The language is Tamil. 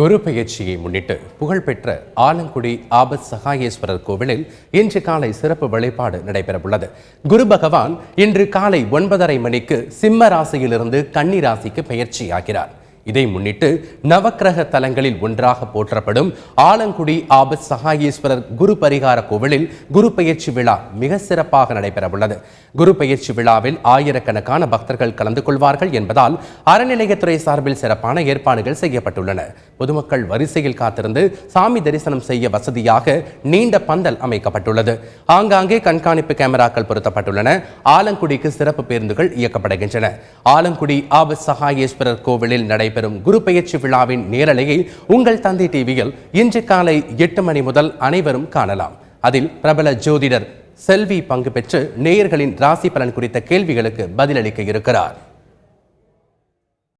குரு பெயர்ச்சியை முன்னிட்டு புகழ்பெற்ற ஆலங்குடி ஆபத் சகாயேஸ்வரர் கோவிலில் இன்று காலை சிறப்பு வழிபாடு நடைபெறவுள்ளது. குரு பகவான் இன்று காலை 9:30 மணிக்கு சிம்ம ராசியிலிருந்து கன்னி ராசிக்கு பெயர்ச்சியாகிறார். இதை முன்னிட்டு நவக்கிரக தலங்களில் ஒன்றாக போற்றப்படும் ஆலங்குடி ஆபத் சகாயேஸ்வரர் குரு பரிகார கோவிலில் குரு பெயர்ச்சி விழா மிக சிறப்பாக நடைபெறவுள்ளது. குரு பெயர்ச்சி விழாவில் ஆயிரக்கணக்கான பக்தர்கள் கலந்து கொள்வார்கள் என்பதால் அறநிலையத்துறை சார்பில் சிறப்பான ஏற்பாடுகள் செய்யப்பட்டுள்ளன. பொதுமக்கள் வரிசையில் காத்திருந்து சாமி தரிசனம் செய்ய வசதியாக நீண்ட பந்தல் அமைக்கப்பட்டுள்ளது. ஆங்காங்கே கண்காணிப்பு கேமராக்கள் பொருத்தப்பட்டுள்ளன. ஆலங்குடிக்கு சிறப்பு பேருந்துகள் இயக்கப்படுகின்றன. ஆலங்குடி ஆபத் சகாயேஸ்வரர் கோவிலில் நடைபெறும் குரு பெயர்ச்சி விழாவின் நேரலையை உங்கள் தந்தை டிவியில் இன்று காலை 8 மணி முதல் அனைவரும் காணலாம். அதில் பிரபல ஜோதிடர் செல்வி பங்கு பெற்று நேயர்களின் ராசி பலன் குறித்த கேள்விகளுக்கு பதிலளிக்க இருக்கிறார்.